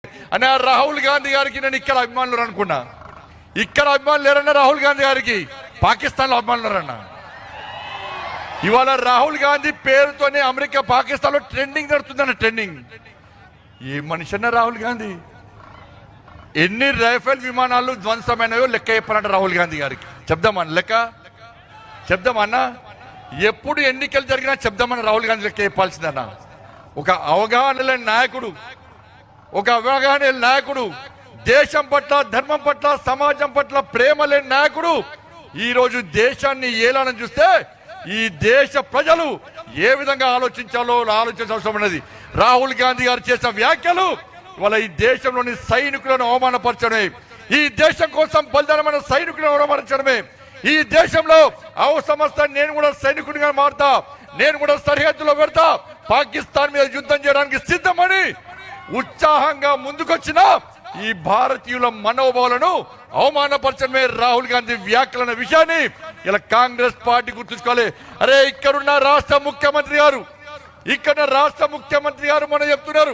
అన్న రాహుల్ గాంధీ గారికి నేను ఇక్కడ అభిమానులు అనుకున్నా, ఇక్కడ అభిమానులు లేరన్న రాహుల్ గాంధీ గారికి పాకిస్తాన్లో అభిమానులు అన్న. ఇవాళ రాహుల్ గాంధీ పేరుతోనే అమెరికా పాకిస్తాన్లో ట్రెండింగ్ నడుతుందన్న. ట్రెండింగ్ ఏ మనిషి అన్న రాహుల్ గాంధీ? ఎన్ని రైఫిల్ విమానాలు ధ్వంసమైనవో లెక్క చెప్పాలంట రాహుల్ గాంధీ గారికి. చెప్దామన్న లెక్క, చెప్దామన్నా. ఎప్పుడు ఎన్నికలు జరిగినా చెప్దామన్న రాహుల్ గాంధీ లెక్క చెప్పాల్సిందన్న. ఒక అవగాహన లేని నాయకుడు, ఒక అవగాహన లేని నాయకుడు, దేశం పట్ల, ధర్మం పట్ల, సమాజం పట్ల ప్రేమ లేని నాయకుడు ఈ రోజు దేశాన్ని ఏలాలని చూస్తే ఈ దేశ ప్రజలు ఏ విధంగా ఆలోచించాలో ఆలోచించాల్సిన అవసరం ఉన్నది. రాహుల్ గాంధీ గారు చేసిన వ్యాఖ్యలు వాళ్ళ ఈ దేశంలోని సైనికులను అవమానపరచడమే, ఈ దేశం కోసం బలిదానమైన సైనికులను అవమానించడమే. ఈ దేశంలో అవసరం వస్తే నేను కూడా సైనికుడిగా మారుతా, నేను కూడా సరిహద్దులో పెడతా, పాకిస్తాన్ మీద యుద్ధం చేయడానికి సిద్ధమని ఉత్సాహంగా ముందుకొచ్చిన ఈ భారతీయుల మనోభావాలను అవమానపరచడమే రాహుల్ గాంధీ వ్యాఖ్యలన్న విషయాన్ని ఇలా కాంగ్రెస్ పార్టీ గుర్తుంచుకోవాలి. అరే ఇక్కడున్న రాష్ట్ర ముఖ్యమంత్రి గారు, ఇక్కడ రాష్ట్ర ముఖ్యమంత్రి గారు మనం చెప్తున్నారు,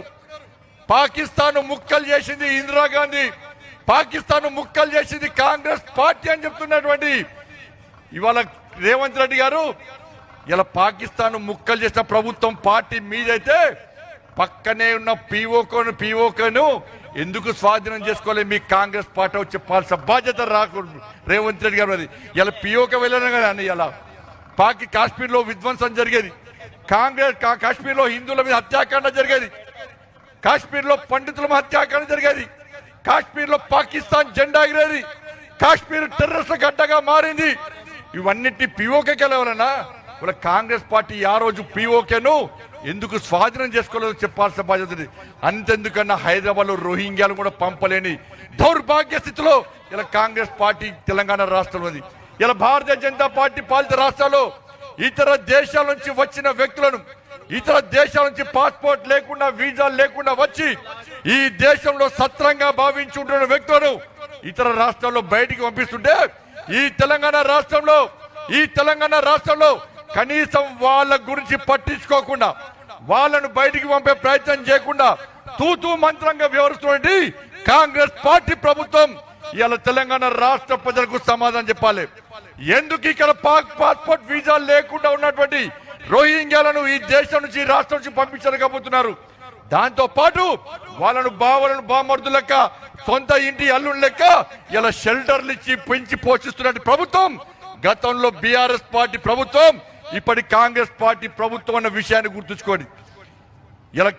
పాకిస్తాన్ ముక్కలు చేసింది ఇందిరాగాంధీ, పాకిస్తాన్ ముక్కలు చేసింది కాంగ్రెస్ పార్టీ అని చెప్తున్నటువంటి ఇవాళ రేవంత్ రెడ్డి గారు ఇలా పాకిస్తాన్ ముక్కలు చేసిన ప్రభుత్వం పార్టీ మీదైతే పక్కనే ఉన్న పీఓకను ఎందుకు స్వాధీనం చేసుకోవాలి మీ కాంగ్రెస్ పార్టీ చెప్పాల్సిన బాధ్యత రాకూడదు రేవంత్ రెడ్డి గారు. అది ఇలా పీఓక వెళ్ళాను కదా అని ఇలా కాశ్మీర్లో విధ్వంసం జరిగేది, కాశ్మీర్లో హిందువుల మీద హత్యాకాండ జరిగేది, కాశ్మీర్లో పండితుల హత్యాకాండ జరిగేది, కాశ్మీర్లో పాకిస్తాన్ జెండా ఎగిరేది, కాశ్మీర్ టెర్రరిస్ట్ గడ్డగా మారింది. ఇవన్నిటి పీఓకే వెళ్ళాలన్నా వాళ్ళ కాంగ్రెస్ పార్టీ ఆ రోజు పీఓకేను ఎందుకు స్వాధీనం చేసుకోలేదో చెప్పాల్సిన బాధ్యత. అంతెందుకన్నా హైదరాబాద్ లో రోహింగ్యాలు కూడా పంపలేని దౌర్భాగ్య స్థితిలో ఇలా కాంగ్రెస్ పార్టీ తెలంగాణ రాష్ట్రంలో ఉంది. ఇలా భారతీయ జనతా పార్టీ పాలిత రాష్ట్రాల్లో ఇతర దేశాల నుంచి వచ్చిన వ్యక్తులను, ఇతర దేశాల నుంచి పాస్పోర్ట్ లేకుండా, వీసాలు లేకుండా వచ్చి ఈ దేశంలో సత్రంగా భావించుంటున్న వ్యక్తులను ఇతర రాష్ట్రాల్లో బయటికి పంపిస్తుంటే ఈ తెలంగాణ రాష్ట్రంలో కనీసం వాళ్ళ గురించి పట్టించుకోకుండా, వాళ్ళను బయటికి పంపే ప్రయత్నం చేయకుండా తూతూ మంత్రంగా వ్యవహరిస్తున్నటువంటి కాంగ్రెస్ పార్టీ ప్రభుత్వం ఇవాళ తెలంగాణ రాష్ట్ర ప్రజలకు సమాధానం చెప్పాలి. ఎందుకు ఇక్కడ పాస్పోర్ట్ వీసాలు లేకుండా ఉన్నటువంటి రోహింగ్యాలను ఈ దేశం నుంచి, ఈ రాష్ట్రం నుంచి పంపించలేకపోతున్నారు. దాంతో పాటు వాళ్ళను బామర్దు లెక్క, సొంత ఇంటి అల్లుని లెక్క ఇలా షెల్టర్లు ఇచ్చి పెంచి పోషిస్తున్న ప్రభుత్వం గతంలో బీఆర్ఎస్ పార్టీ ప్రభుత్వం, ఇప్పటి కాంగ్రెస్ పార్టీ ప్రభుత్వం అన్న విషయాన్ని గుర్తుంచుకోండి. ఇలా